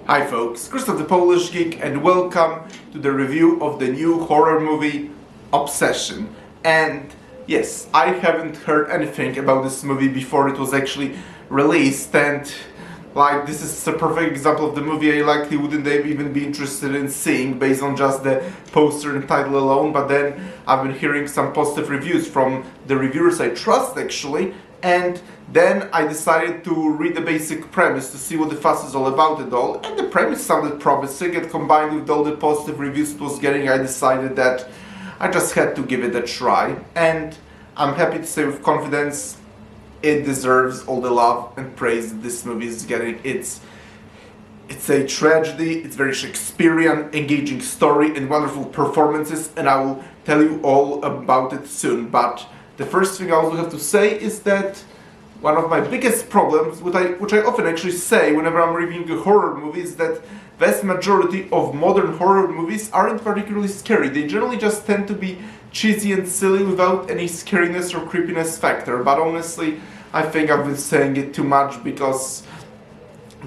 Hi folks, Krzysztof the Polish Geek and welcome to the review of the new horror movie Obsession. And yes, I haven't heard anything about this movie before it was actually released, and this is a perfect example of the movie I likely wouldn't even be interested in seeing based on just the poster and title alone, but then I've been hearing some positive reviews from the reviewers I trust actually, and then I decided to read the basic premise to see what the fuss is all about and all, and the premise sounded promising, and combined with all the positive reviews it was getting, I decided that I just had to give it a try, and I'm happy to say with confidence it deserves all the love and praise that this movie is getting. It's a tragedy, it's very Shakespearean, engaging story and wonderful performances, and I will tell you all about it soon. But the first thing I also have to say is that one of my biggest problems, which I often actually say whenever I'm reviewing a horror movie, is that vast majority of modern horror movies aren't particularly scary. They generally just tend to be cheesy and silly without any scariness or creepiness factor. But honestly, I think I've been saying it too much, because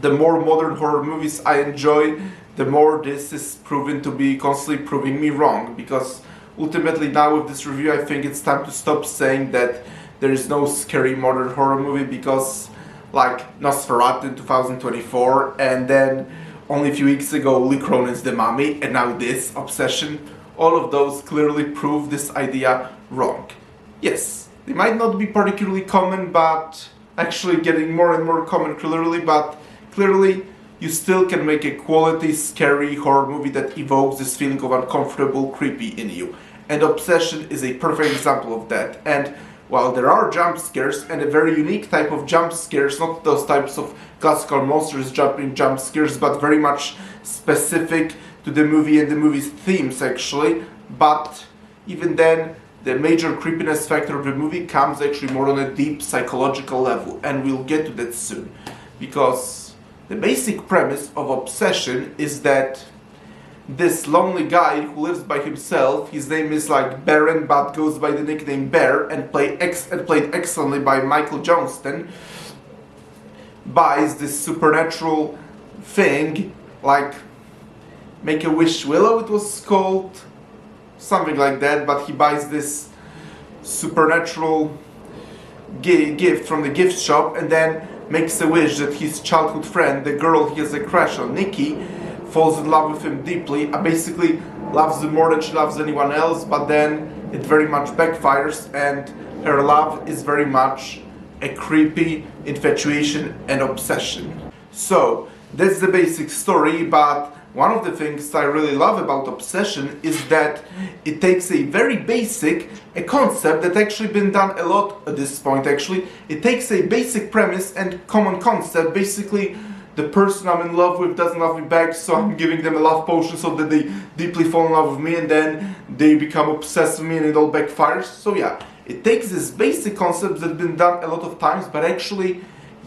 the more modern horror movies I enjoy, the more this is proven to be constantly proving me wrong. Because ultimately now with this review I think it's time to stop saying that there is no scary modern horror movie, because like Nosferatu in 2024, and then only a few weeks ago Lee Cronin's The Mummy, and now this Obsession, all of those clearly prove this idea wrong. Yes, they might not be particularly common, but actually getting more and more common clearly, but clearly you still can make a quality scary horror movie that evokes this feeling of uncomfortable, creepy in you. And Obsession is a perfect example of that. And while there are jump scares, and a very unique type of jump scares, not those types of classical monsters jumping jump scares, but very much specific to the movie and the movie's themes actually, but even then the major creepiness factor of the movie comes actually more on a deep psychological level, and we'll get to that soon. Because the basic premise of Obsession is that this lonely guy who lives by himself, his name is like Baron but goes by the nickname Bear, and played excellently by Michael Johnston, buys this supernatural thing, like Make-A-Wish Willow it was called, something like that, but he buys this supernatural gift from the gift shop, and then makes a wish that his childhood friend, the girl he has a crush on, Nikki, falls in love with him deeply, basically loves him more than she loves anyone else, but then it very much backfires, and her love is very much a creepy infatuation and obsession. So that's the basic story, but one of the things I really love about Obsession is that it takes a very basic concept that actually been done a lot at this point actually. It takes a basic premise and common concept, basically the person I'm in love with doesn't love me back, so I'm giving them a love potion so that they deeply fall in love with me, and then they become obsessed with me and it all backfires. So yeah, it takes this basic concept that's been done a lot of times, but actually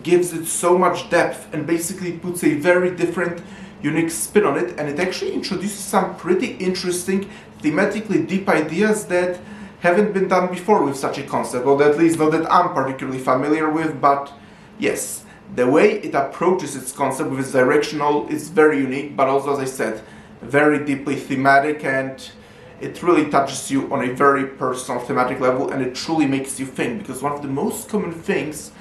gives it so much depth and basically puts a very different, unique spin on it, and it actually introduces some pretty interesting, thematically deep ideas that haven't been done before with such a concept, or at least not that I'm particularly familiar with. But yes, the way it approaches its concept with its directional is very unique, but also, as I said, very deeply thematic, and it really touches you on a very personal thematic level, and it truly makes you think, because one of the most common themes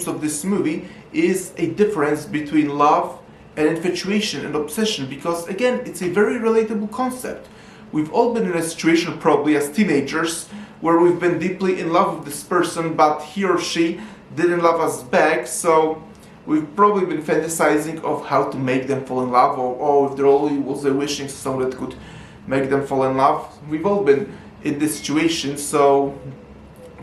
of this movie is a difference between love and infatuation and obsession, because again, it's a very relatable concept. We've all been in a situation probably as teenagers where we've been deeply in love with this person, but he or she didn't love us back, so we've probably been fantasizing of how to make them fall in love, or if there only was a wishing stone that could make them fall in love. We've all been in this situation, so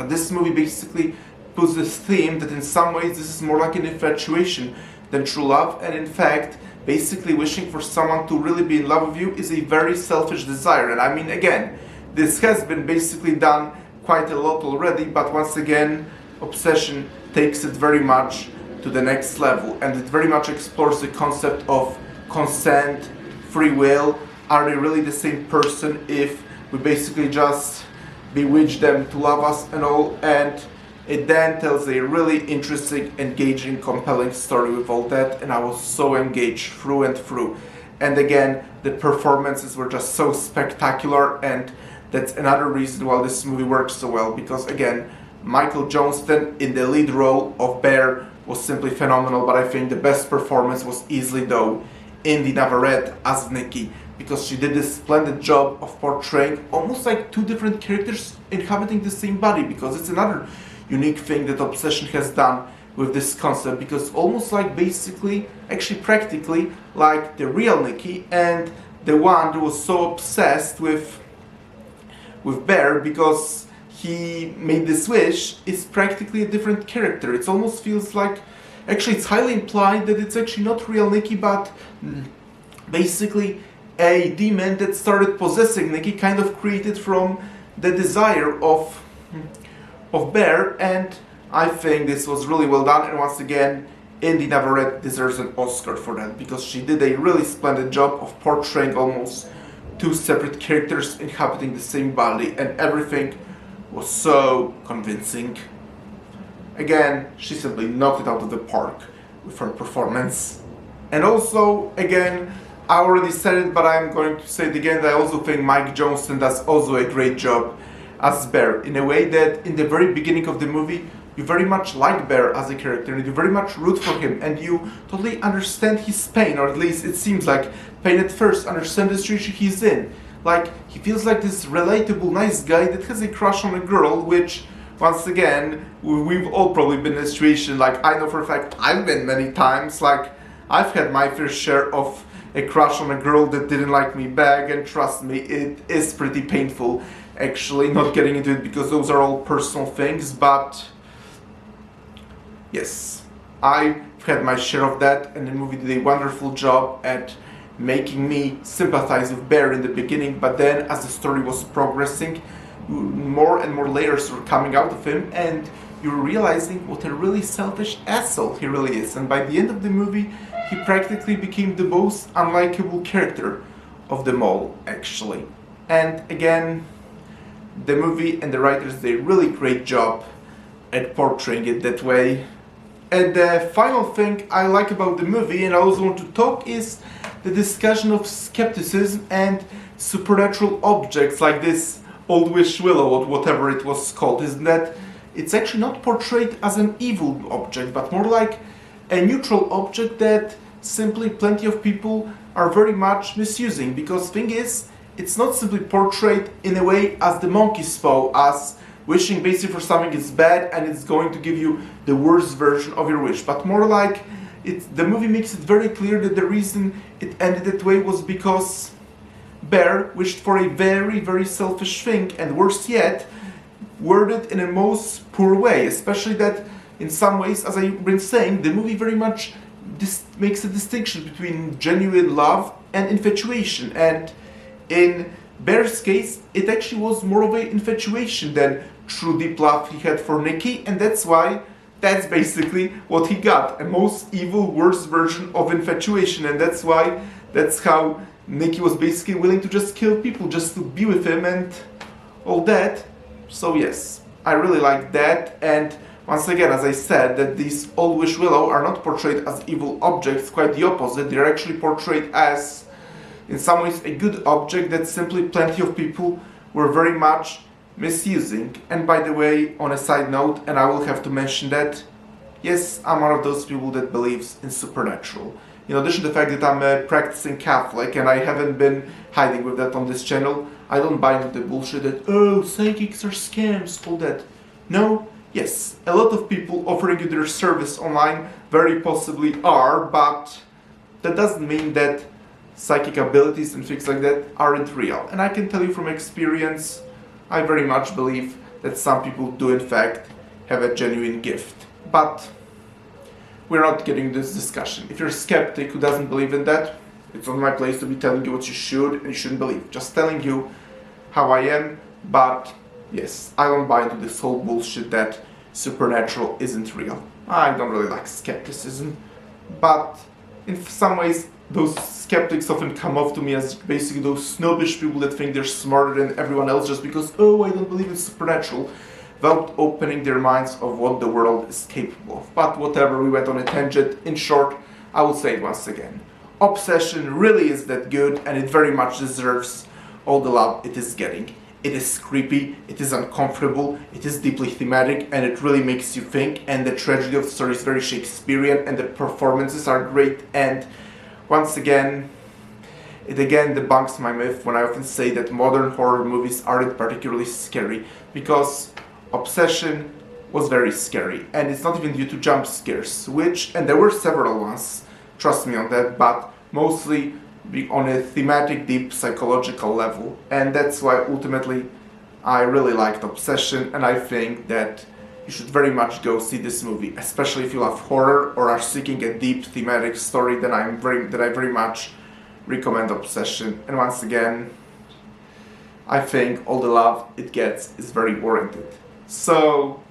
this movie basically puts this theme that in some ways this is more like an infatuation than true love, and in fact basically wishing for someone to really be in love with you is a very selfish desire. And I mean, again, this has been basically done quite a lot already, but once again Obsession takes it very much to the next level, and it very much explores the concept of consent, free will. Are they really the same person if we basically just bewitch them to love us and all? And It then tells a really interesting, engaging, compelling story with all that, and I was so engaged through and through. And again, the performances were just so spectacular, and that's another reason why this movie works so well, because again, Michael Johnston in the lead role of Bear was simply phenomenal, but I think the best performance was easily, though, Indy Navarrete as Nikki, because she did this splendid job of portraying almost like two different characters inhabiting the same body, because it's another unique thing that Obsession has done with this concept, because almost like basically, actually practically, like the real Nikki and the one who was so obsessed with Bear because he made this wish is practically a different character. It almost feels like, actually it's highly implied that it's actually not real Nikki, but basically a demon that started possessing Nikki, kind of created from the desire of Bear, and I think this was really well done, and once again, Indy Navarrete deserves an Oscar for that, because she did a really splendid job of portraying almost two separate characters inhabiting the same body, and everything was so convincing. Again, she simply knocked it out of the park with her performance. And also, again, I already said it, but I'm going to say it again, that I also think Mike Johnston does also a great job as Bear, in a way that in the very beginning of the movie, you very much like Bear as a character, and you very much root for him, and you totally understand his pain, or at least it seems like pain at first, understand the situation he's in. Like, he feels like this relatable, nice guy that has a crush on a girl, which, once again, we've all probably been in a situation, like, I know for a fact I've been many times, like, I've had my fair share of a crush on a girl that didn't like me back, and trust me, it is pretty painful, actually, not getting into it, because those are all personal things, but yes, I've had my share of that, and the movie did a wonderful job at making me sympathize with Bear in the beginning, but then as the story was progressing, more and more layers were coming out of him, and you're realizing what a really selfish asshole he really is, and by the end of the movie, he practically became the most unlikable character of them all, actually. And again, the movie and the writers did a really great job at portraying it that way. And the final thing I like about the movie, and I also want to talk, is the discussion of skepticism and supernatural objects like this old wish willow or whatever it was called, is that it's actually not portrayed as an evil object, but more like a neutral object that simply plenty of people are very much misusing, because thing is, it's not simply portrayed in a way as the monkey's paw, as wishing basically for something is bad and it's going to give you the worst version of your wish, but more like the movie makes it very clear that the reason it ended that way was because Bear wished for a very, very selfish thing, and worse yet, worded in a most poor way, especially that in some ways, as I've been saying, the movie very much makes a distinction between genuine love and infatuation, and in Bear's case, it actually was more of an infatuation than true deep love he had for Nikki, and that's basically what he got, a most evil, worst version of infatuation, and that's how Nikki was basically willing to just kill people just to be with him and all that. So yes, I really like that, and once again, as I said, that these old wish willow are not portrayed as evil objects, quite the opposite, they're actually portrayed as, in some ways, a good object that simply plenty of people were very much misusing. And by the way, on a side note, and I will have to mention that, yes, I'm one of those people that believes in supernatural. In addition to the fact that I'm a practicing Catholic, and I haven't been hiding with that on this channel, I don't buy into the bullshit that, oh, psychics are scams, all that. No, yes, a lot of people offering you their service online very possibly are, but that doesn't mean that psychic abilities and things like that aren't real. And I can tell you from experience, I very much believe that some people do in fact have a genuine gift. But we're not getting this discussion. If you're a skeptic who doesn't believe in that, it's not my place to be telling you what you should and you shouldn't believe. Just telling you how I am, but yes, I don't buy into this whole bullshit that supernatural isn't real. I don't really like skepticism, but in some ways, those skeptics often come off to me as basically those snobbish people that think they're smarter than everyone else just because, oh, I don't believe in supernatural. without opening their minds of what the world is capable of. But whatever, we went on a tangent. In short, I will say it once again. Obsession really is that good, and it very much deserves all the love it is getting. It is creepy, it is uncomfortable, it is deeply thematic, and it really makes you think, and the tragedy of the story is very Shakespearean, and the performances are great, and once again, it again debunks my myth when I often say that modern horror movies aren't particularly scary, because Obsession was very scary, and it's not even due to jump scares, and there were several ones, trust me on that, but mostly on a thematic, deep psychological level, and that's why ultimately I really liked Obsession, and I think that you should very much go see this movie, especially if you love horror or are seeking a deep thematic story. Then I very much recommend Obsession, and once again, I think all the love it gets is very warranted. So,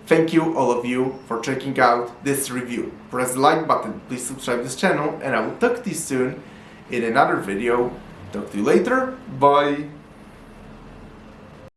thank you all of you for checking out this review. Press the like button, please subscribe to this channel, and I will talk to you soon in another video. Talk to you later, bye!